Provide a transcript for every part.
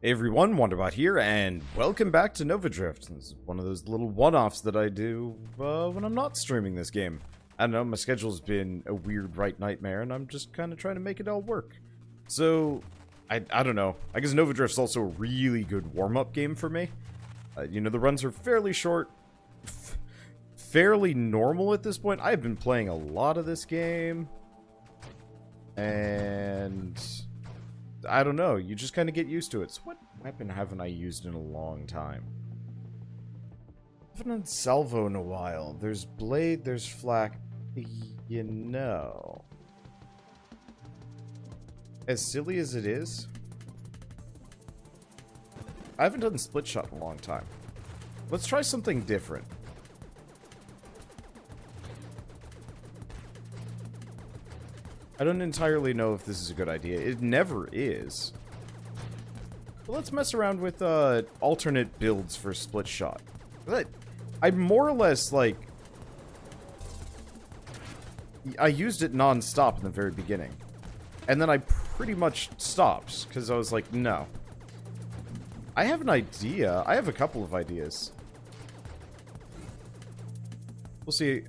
Hey everyone, Wanderbot here, and welcome back to Nova Drift. This is one of those little one-offs that I do when I'm not streaming this game. I don't know, my schedule's been a weird right nightmare, and I'm just kind of trying to make it all work. So, I don't know. I guess Nova Drift's also a really good warm-up game for me. You know, the runs are fairly short, fairly normal at this point. I've been playing a lot of this game, and I don't know, you just kind of get used to it. So what weapon haven't I used in a long time? I haven't done salvo in a while. There's blade, there's flak, you know. As silly as it is, I haven't done split shot in a long time. Let's try something different. I don't entirely know if this is a good idea. It never is. But let's mess around with alternate builds for split shot. I more or less, like, I used it non-stop in the very beginning. And then I pretty much stopped, because I was like, no. I have an idea. I have a couple of ideas. We'll see.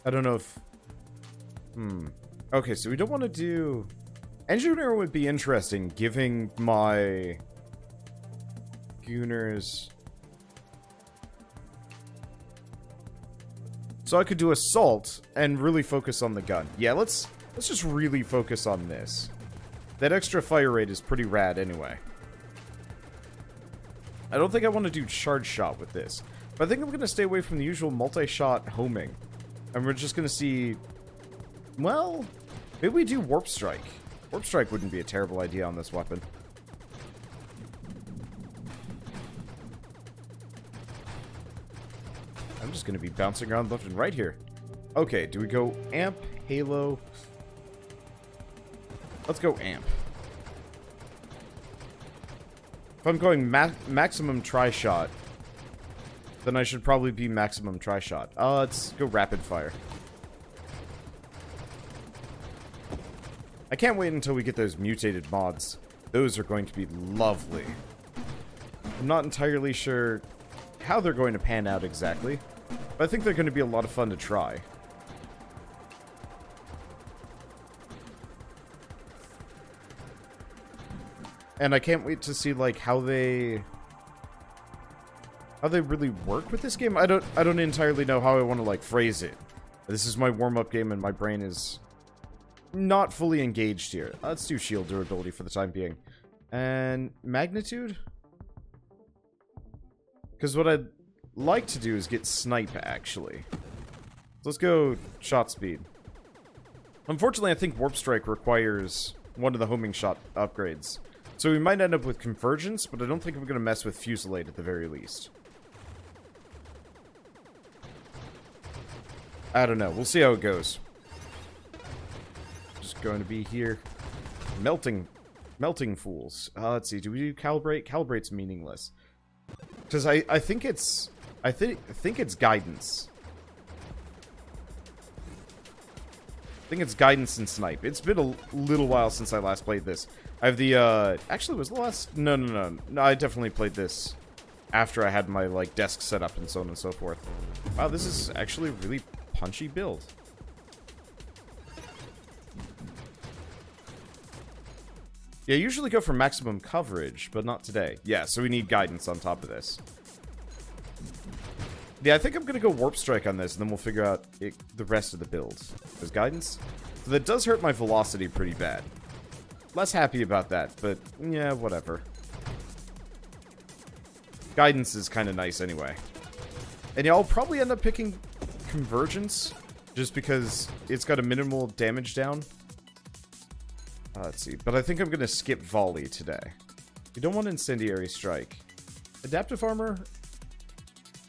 I don't know if... Okay, so we don't want to do... Engineer would be interesting, giving my... Gooners... So I could do assault, and really focus on the gun. Yeah, let's just really focus on this. That extra fire rate is pretty rad anyway. I don't think I want to do charge shot with this. But I think I'm going to stay away from the usual multi-shot homing. And we're just going to see... Well... Maybe we do Warp Strike. Warp Strike wouldn't be a terrible idea on this weapon. I'm just going to be bouncing around left and right here. Okay, do we go Amp, Halo? Let's go Amp. If I'm going maximum Tri-Shot, then I should probably be maximum Tri-Shot. Let's go Rapid Fire. I can't wait until we get those mutated mods. Those are going to be lovely. I'm not entirely sure how they're going to pan out exactly, but I think they're going to be a lot of fun to try. And I can't wait to see, like, how they really work with this game. I don't entirely know how I want to, like, phrase it. This is my warm-up game and my brain is not fully engaged here. Let's do shield durability for the time being. And magnitude? Because what I'd like to do is get snipe, actually. So let's go shot speed. Unfortunately, I think Warp Strike requires one of the homing shot upgrades. So we might end up with Convergence, but I don't think I'm going to mess with Fusillade at the very least. I don't know. We'll see how it goes. Going to be here. Melting fools. Let's see. Do we do calibrate? Calibrate's meaningless. Because I think it's... I think it's guidance. I think it's guidance and snipe. It's been a little while since I last played this. I have the, actually, was the last... No, I definitely played this after I had my, like, desk set up and so on and so forth. Wow, this is actually a really punchy build. Yeah, I usually go for maximum coverage, but not today. Yeah, so we need guidance on top of this. Yeah, I think I'm going to go Warp Strike on this, and then we'll figure out the rest of the builds. There's guidance. So that does hurt my velocity pretty bad. Less happy about that, but yeah, whatever. Guidance is kind of nice anyway. And yeah, I'll probably end up picking Convergence, just because it's got a minimal damage down. Let's see, but I think I'm going to skip Volley today. We don't want Incendiary Strike. Adaptive Armor?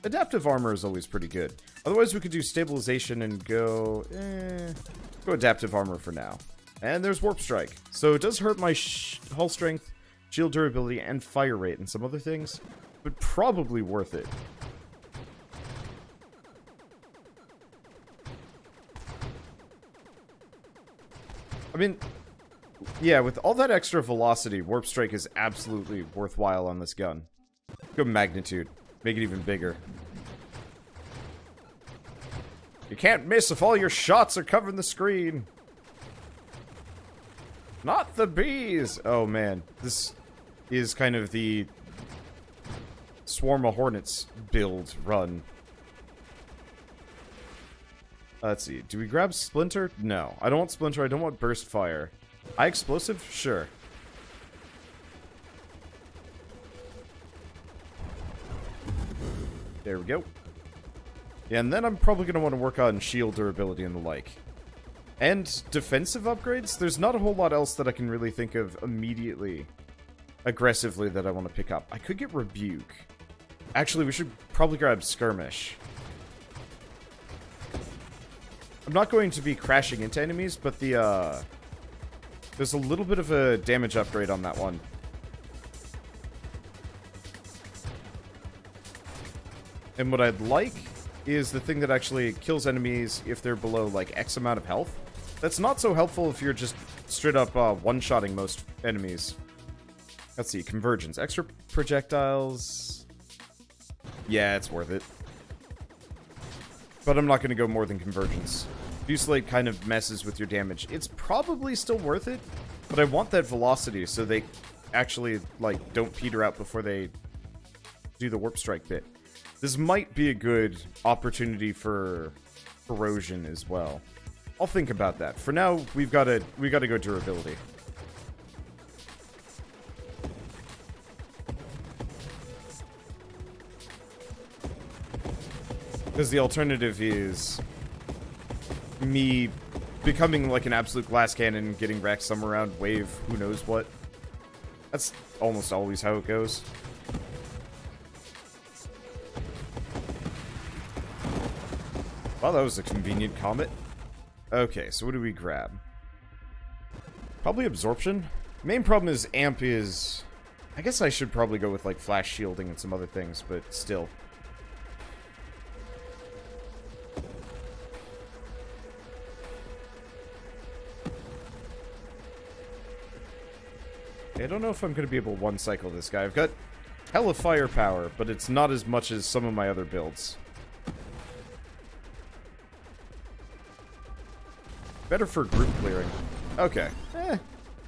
Adaptive Armor is always pretty good. Otherwise, we could do Stabilization and go... go Adaptive Armor for now. And there's Warp Strike. So it does hurt my hull strength, shield durability, and fire rate, and some other things. But probably worth it. I mean... Yeah, with all that extra velocity, Warp Strike is absolutely worthwhile on this gun. Go magnitude. Make it even bigger. You can't miss if all your shots are covering the screen. Not the bees! Oh man, this is kind of the Swarm of Hornets build run. Let's see, do we grab Splinter? No, I don't want Splinter, I don't want Burst Fire. High Explosive? Sure. There we go. Yeah, and then I'm probably going to want to work on shield durability and the like. And defensive upgrades? There's not a whole lot else that I can really think of immediately, aggressively, that I want to pick up. I could get Rebuke. Actually, we should probably grab Skirmish. I'm not going to be crashing into enemies, but the, there's a little bit of a damage upgrade on that one. And what I'd like is the thing that actually kills enemies if they're below, like, X amount of health. That's not so helpful if you're just straight up one-shotting most enemies. Let's see, Convergence. Extra projectiles. Yeah, it's worth it. But I'm not going to go more than Convergence. Fusillade kind of messes with your damage. It's probably still worth it, but I want that velocity so they actually, like, don't peter out before they do the Warp Strike bit. This might be a good opportunity for corrosion as well. I'll think about that. For now, we gotta go durability. Because the alternative is me becoming like an absolute glass cannon and getting wrecked somewhere around wave who knows what. That's almost always how it goes. Well, that was a convenient comet. Okay, so what do we grab? Probably Absorption. Main problem is Amp is... I guess I should probably go with, like, Flash Shielding and some other things, but still. I don't know if I'm going to be able to one-cycle this guy. I've got hella firepower, but it's not as much as some of my other builds. Better for group clearing. Okay.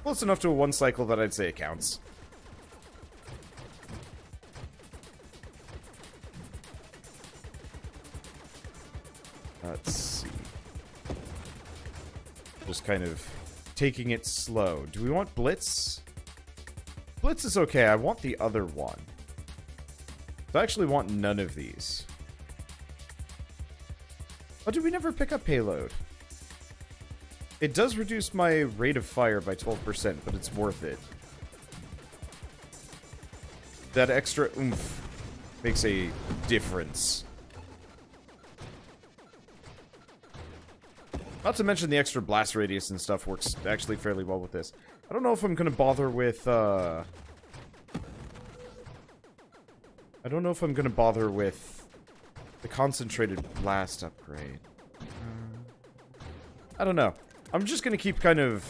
Close enough to a one cycle that I'd say it counts. Let's see. Just kind of taking it slow. Do we want Blitz? Blitz is okay. I want the other one. I actually want none of these. Oh, did we never pick up Payload? It does reduce my rate of fire by 12%, but it's worth it. That extra oomph makes a difference. Not to mention the extra blast radius and stuff works actually fairly well with this. I don't know if I'm going to bother with, I don't know if I'm going to bother with the concentrated blast upgrade. I don't know. I'm just going to keep kind of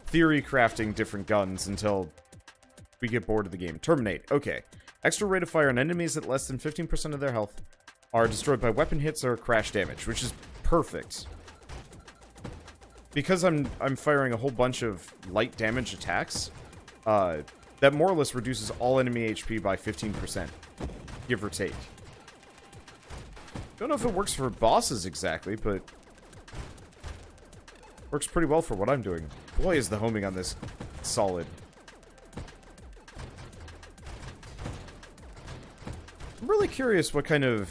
theory crafting different guns until we get bored of the game. Terminate. Okay. Extra rate of fire on enemies at less than 15% of their health are destroyed by weapon hits or crash damage, which is perfect. Because I'm firing a whole bunch of light damage attacks, that more or less reduces all enemy HP by 15%, give or take. Don't know if it works for bosses exactly, but works pretty well for what I'm doing. Boy, is the homing on this solid. I'm really curious what kind of,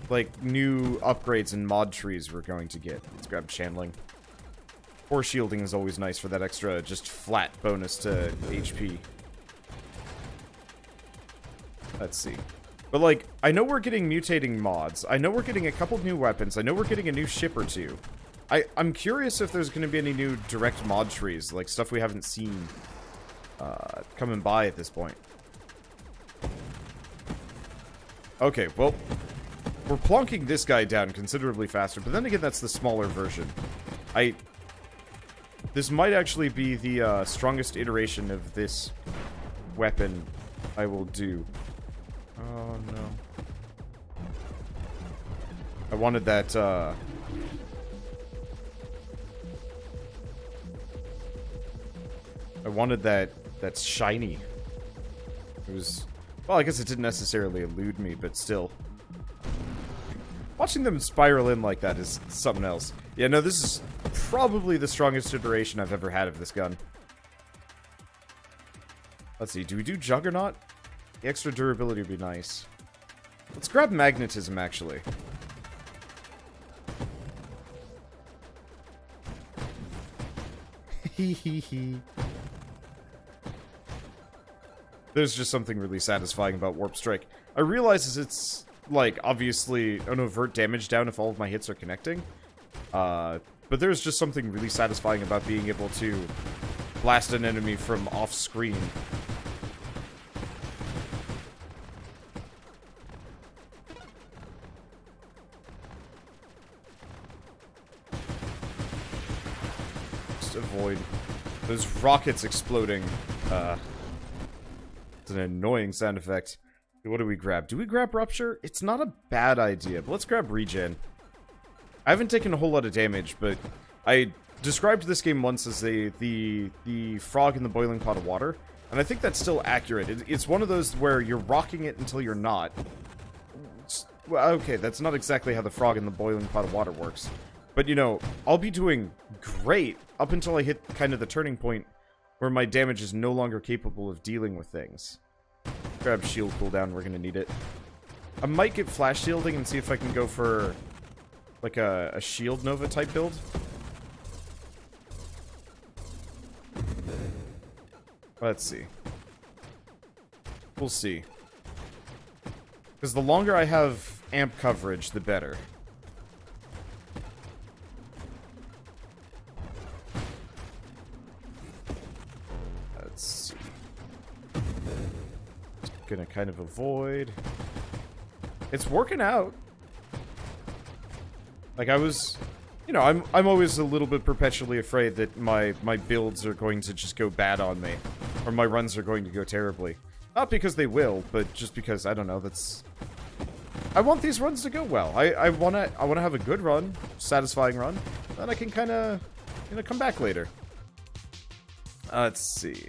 like, new upgrades and mod trees we're going to get. Let's grab Channeling. Force Shielding is always nice for that extra, just flat bonus to HP. Let's see. But, like, I know we're getting mutating mods. I know we're getting a couple new weapons. I know we're getting a new ship or two. I'm curious if there's going to be any new direct mod trees, like stuff we haven't seen coming by at this point. Okay, well, we're plonking this guy down considerably faster, but then again, that's the smaller version. I This might actually be the strongest iteration of this weapon I will do. Oh, no. I wanted that, I wanted that's shiny. It was... Well, I guess it didn't necessarily elude me, but still. Watching them spiral in like that is something else. Yeah, no, this is probably the strongest iteration I've ever had of this gun. Let's see, do we do Juggernaut? The extra durability would be nice. Let's grab Magnetism, actually. Hee. There's just something really satisfying about Warp Strike. I realize it's, like, obviously an overt damage down if all of my hits are connecting. But there's just something really satisfying about being able to blast an enemy from off-screen. Just avoid those rockets exploding. It's an annoying sound effect. What do we grab? Do we grab Rupture? It's not a bad idea, but let's grab Regen. I haven't taken a whole lot of damage, but I described this game once as the frog in the boiling pot of water, and I think that's still accurate. It's one of those where you're rocking it until you're not. Well, okay, that's not exactly how the frog in the boiling pot of water works. But, you know, I'll be doing great up until I hit kind of the turning point where my damage is no longer capable of dealing with things. Grab shield cooldown, we're gonna need it. I might get flash shielding and see if I can go for, like, a shield Nova type build. Let's see. We'll see. Because the longer I have amp coverage, the better. Let's see. Just gonna kind of avoid. It's working out. Like, I was... You know, I'm always a little bit perpetually afraid that my builds are going to just go bad on me. Or my runs are going to go terribly. Not because they will, but just because, I don't know, that's... I want these runs to go well. I wanna have a good run, satisfying run. Then I can kinda, you know, come back later. Let's see.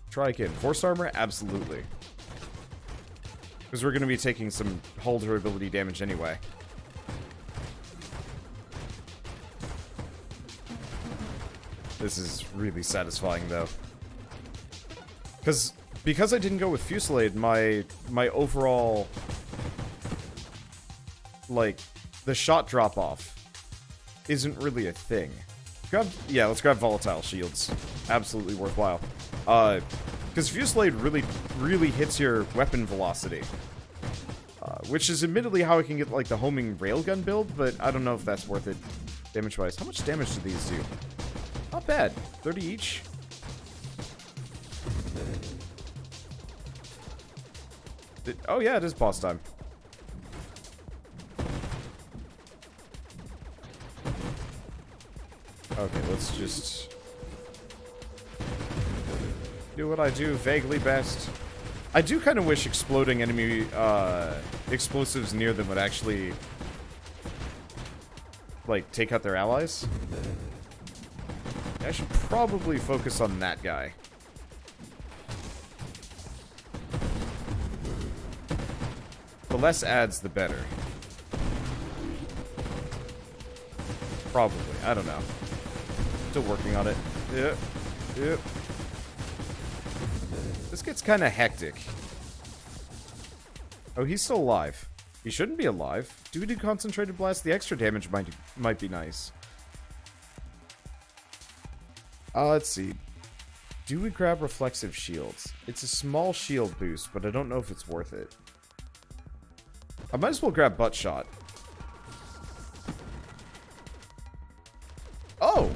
Try again. Force armor? Absolutely. Because we're gonna be taking some hull durability damage anyway. This is really satisfying, though. Because I didn't go with Fusillade, my overall... Like, the shot drop-off isn't really a thing. Yeah, let's grab Volatile Shields. Absolutely worthwhile. Because Fusillade really hits your weapon velocity. Which is admittedly how I can get, like, the homing railgun build, but I don't know if that's worth it damage-wise. How much damage do these do? Not bad. 30 each. Oh yeah, it is boss time. Okay, let's just do what I do vaguely best. I do kind of wish exploding enemy explosives near them would actually, like, take out their allies. I should probably focus on that guy. The less ads, the better. Probably. I don't know. Still working on it. Yep. Yep. This gets kind of hectic. Oh, he's still alive. He shouldn't be alive. Do we do Concentrated Blast? The extra damage might be nice. Let's see. Do we grab Reflexive Shields? It's a small shield boost, but I don't know if it's worth it. I might as well grab Butt Shot. Oh!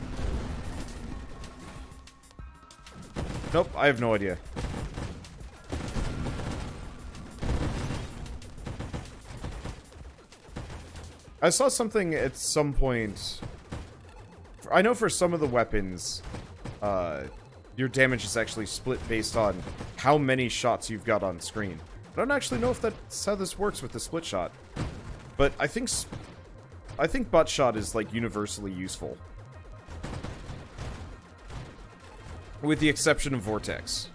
Nope, I have no idea. I saw something at some point... I know for some of the weapons, your damage is actually split based on how many shots you've got on screen. I don't actually know if that's how this works with the split shot, but I think butt shot is like universally useful, with the exception of vortex.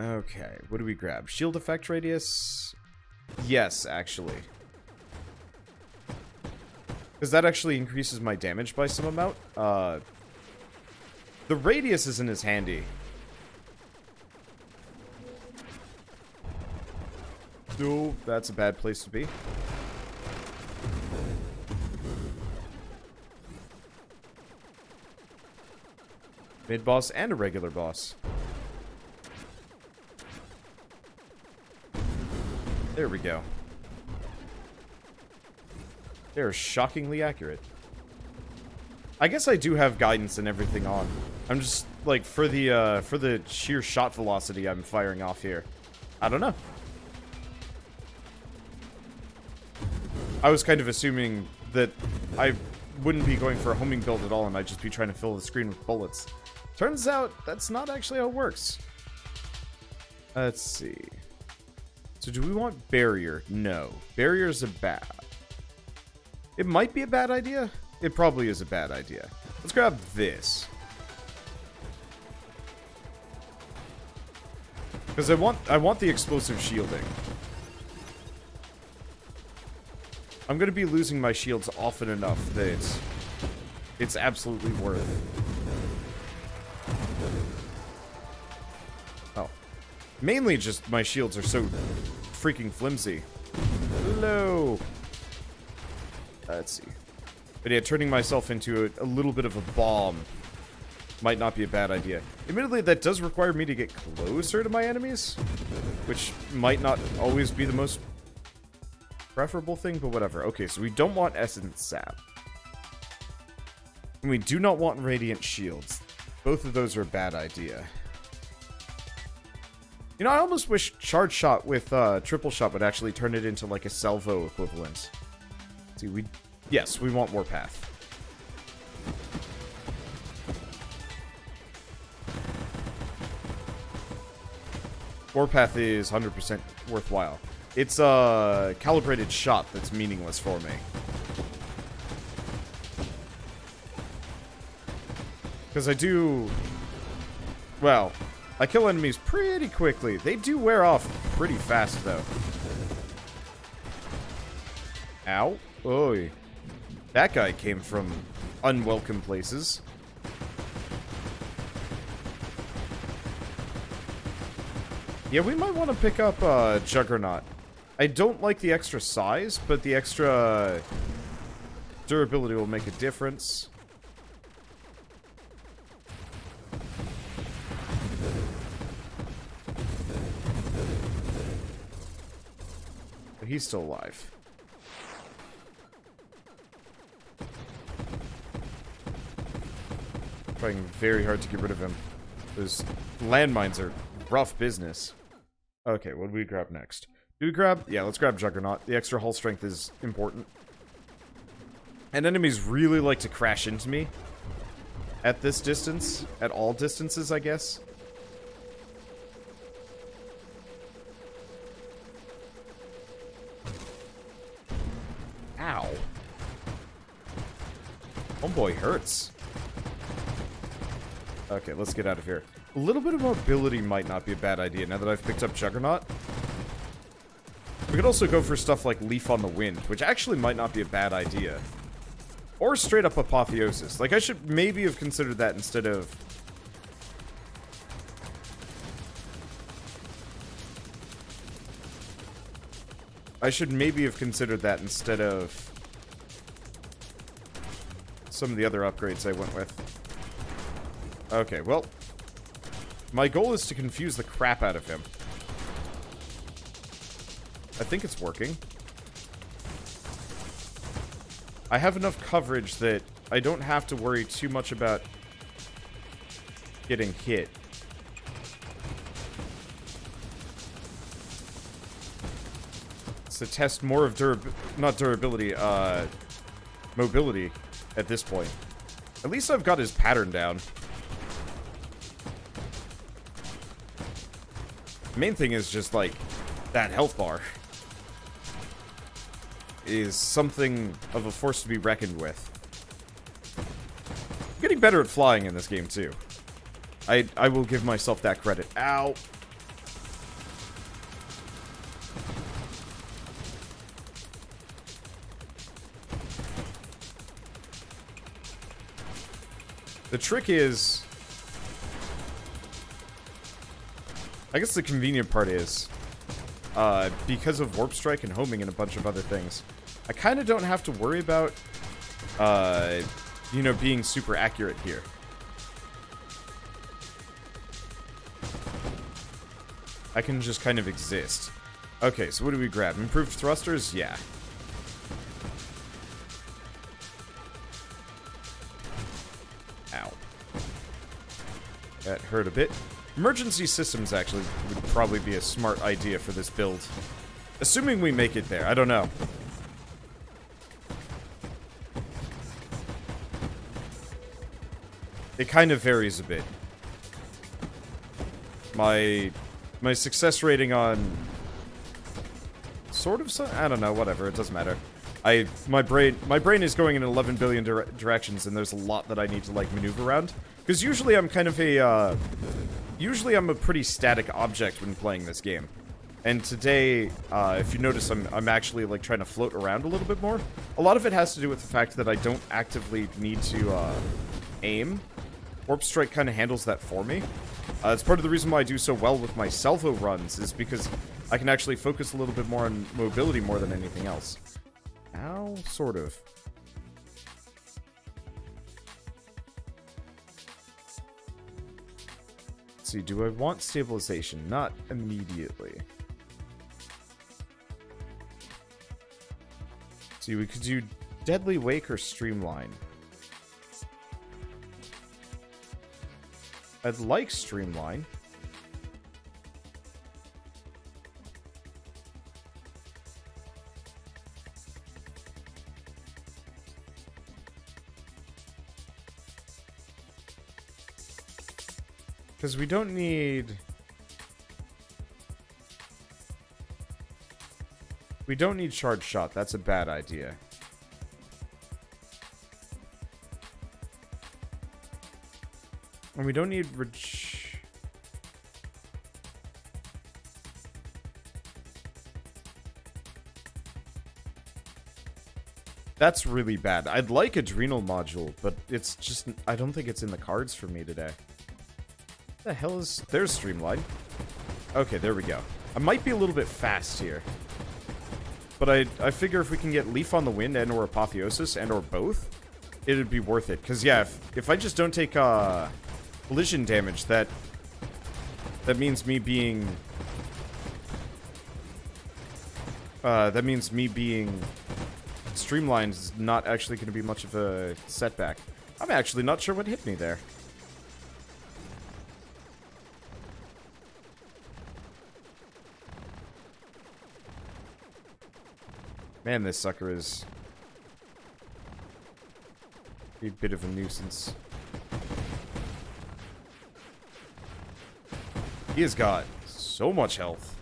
Okay, what do we grab? Shield effect radius? Yes, actually. Because that actually increases my damage by some amount. The radius isn't as handy. No, that's a bad place to be. Mid-boss and a regular boss. There we go. They're shockingly accurate. I guess I do have guidance and everything on. I'm just, like, for the sheer shot velocity I'm firing off here. I don't know. I was kind of assuming that I wouldn't be going for a homing build at all and I'd just be trying to fill the screen with bullets. Turns out, that's not actually how it works. Let's see. So do we want barrier? No. Barrier's a bad... It might be a bad idea. It probably is a bad idea. Let's grab this. Because I want the explosive shielding. I'm going to be losing my shields often enough that it's absolutely worth. Oh. Mainly just my shields are so freaking flimsy. Hello. Let's see. But yeah, turning myself into a little bit of a bomb might not be a bad idea. Admittedly, that does require me to get closer to my enemies, which might not always be the most preferable thing, but whatever. Okay, so we don't want Essence Sap. And we do not want Radiant Shields. Both of those are a bad idea. You know, I almost wish Charge Shot with Triple Shot would actually turn it into like a Salvo equivalent. See, yes, we want Warpath. Warpath is 100% worthwhile. It's a calibrated shot that's meaningless for me. Because I do... Well, I kill enemies pretty quickly. They do wear off pretty fast, though. Ow. Oy. That guy came from unwelcome places. Yeah, we might want to pick up Juggernaut. I don't like the extra size, but the extra durability will make a difference. But he's still alive. Trying very hard to get rid of him. Those landmines are rough business. Okay, what do we grab next? Do we grab... Yeah, let's grab Juggernaut. The extra hull strength is important. And enemies really like to crash into me. At this distance. At all distances, I guess. Ow. Homeboy hurts. Okay, let's get out of here. A little bit of mobility might not be a bad idea now that I've picked up Juggernaut. We could also go for stuff like Leaf on the Wind, which actually might not be a bad idea. Or straight up Apotheosis. Like, I should maybe have considered that instead of... I should maybe have considered that instead of some of the other upgrades I went with. Okay, well, my goal is to confuse the crap out of him. I think it's working. I have enough coverage that I don't have to worry too much about getting hit. to test more of not durability, mobility at this point. At least I've got his pattern down. Main thing is just, like, that health bar is something of a force to be reckoned with. I'm getting better at flying in this game, too. I will give myself that credit. Ow! The trick is... I guess the convenient part is, because of Warp Strike and homing and a bunch of other things, I kind of don't have to worry about, you know, being super accurate here. I can just kind of exist. Okay, so what do we grab? Improved thrusters? Yeah. Ow. That hurt a bit. Emergency systems actually would probably be a smart idea for this build. Assuming we make it there. I don't know. It kind of varies a bit. My success rating on sort of I don't know, whatever, it doesn't matter. My brain is going in 11 billion directions, and there's a lot that I need to like maneuver around. Because usually I'm kind of a usually I'm a pretty static object when playing this game. And today, if you notice, I'm actually like trying to float around a little bit more. A lot of it has to do with the fact that I don't actively need to aim. Warp Strike kind of handles that for me. It's part of the reason why I do so well with my salvo runs, is because I can actually focus a little bit more on mobility more than anything else. Ow, sort of. Let's see, do I want stabilization? Not immediately. See, we could do Deadly Wake or Streamline. I'd like Streamline. Because we don't need... We don't need Charge Shot. That's a bad idea. And we don't need That's really bad. I'd like Adrenal Module, but it's just... I don't think it's in the cards for me today. What the hell is... There's Streamline. Okay, there we go. I might be a little bit fast here. But I figure if we can get Leaf on the Wind and or Apotheosis and or both, it'd be worth it. Because, yeah, if I just don't take, collision damage, that means me being... that means me being streamlined is not actually going to be much of a setback. I'm actually not sure what hit me there. Man, this sucker is a bit of a nuisance. He has got so much health.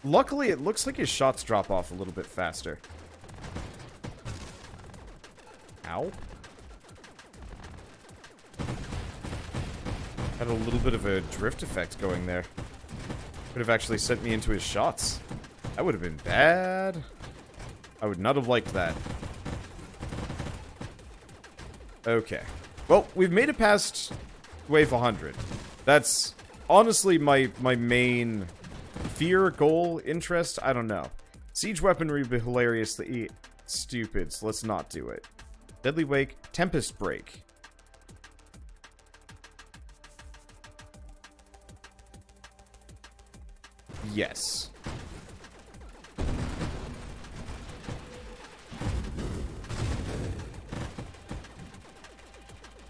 Luckily, it looks like his shots drop off a little bit faster. Ow. Had a little bit of a drift effect going there. Could have actually sent me into his shots. That would have been bad. I would not have liked that. Okay. Well, we've made it past wave 100. That's honestly my main fear, goal, interest. I don't know. Siege weaponry would be hilariously stupid, so let's not do it. Deadly Wake, Tempest Break. Yes.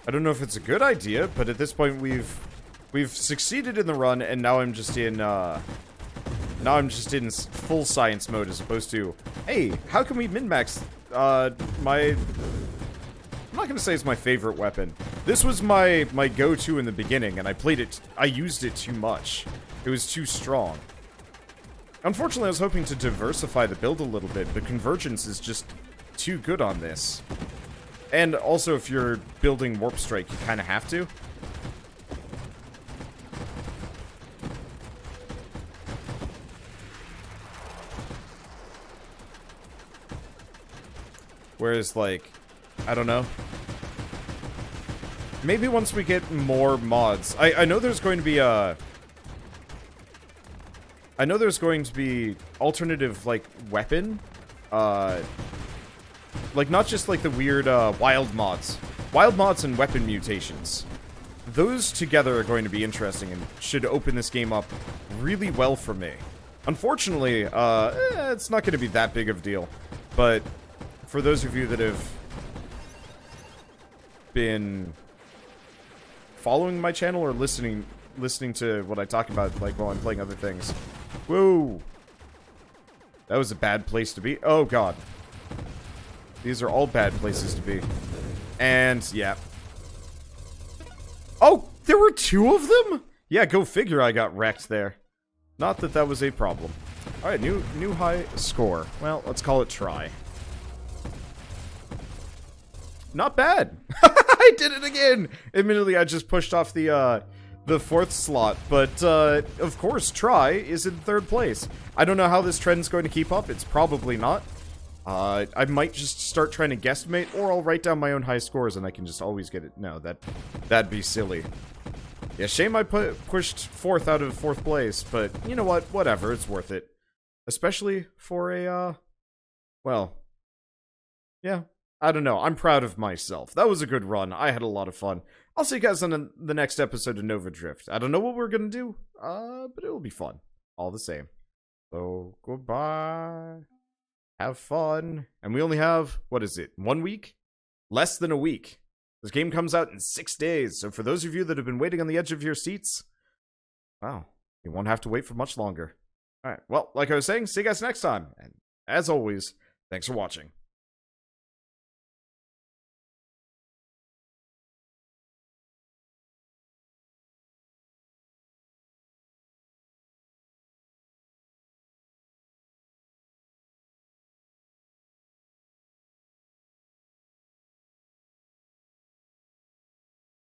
I don't know if it's a good idea, but at this point we've We've succeeded in the run, and now I'm just in, full science mode as opposed to, hey, how can we min-max, I'm not gonna say it's my favorite weapon. This was my go-to in the beginning, and I used it too much. It was too strong. Unfortunately, I was hoping to diversify the build a little bit, but Convergence is just too good on this. And also, if you're building Warp Strike, you kind of have to. Whereas, like, I don't know. Maybe once we get more mods. I know there's going to be a... I know there's going to be alternative, like, weapon. Like, not just, like, the weird, wild mods. Wild mods and weapon mutations. Those together are going to be interesting and should open this game up really well for me. Unfortunately, it's not going to be that big of a deal. But for those of you that have been following my channel or listening to what I talk about, like, while I'm playing other things. Whoa! That was a bad place to be. Oh, God. These are all bad places to be. And, yeah. Oh! There were two of them?! Yeah, go figure I got wrecked there. Not that that was a problem. Alright, new high score. Well, let's call it try. Not bad! I did it again! Admittedly, I just pushed off the fourth slot, but, of course, try is in third place. I don't know how this trend's going to keep up. It's probably not. I might just start trying to guesstimate, or I'll write down my own high scores and I can just always get it. No, that'd be silly. Yeah, shame I pushed fourth out of fourth place, but you know what? Whatever, it's worth it. Especially for a, well, yeah. I don't know. I'm proud of myself. That was a good run. I had a lot of fun. I'll see you guys on the next episode of Nova Drift. I don't know what we're gonna do, but it'll be fun. All the same. So, goodbye. Have fun. And we only have, what is it, 1 week? Less than a week. This game comes out in 6 days, so for those of you that have been waiting on the edge of your seats, wow, you won't have to wait for much longer. Alright, well, like I was saying, see you guys next time. And as always, thanks for watching.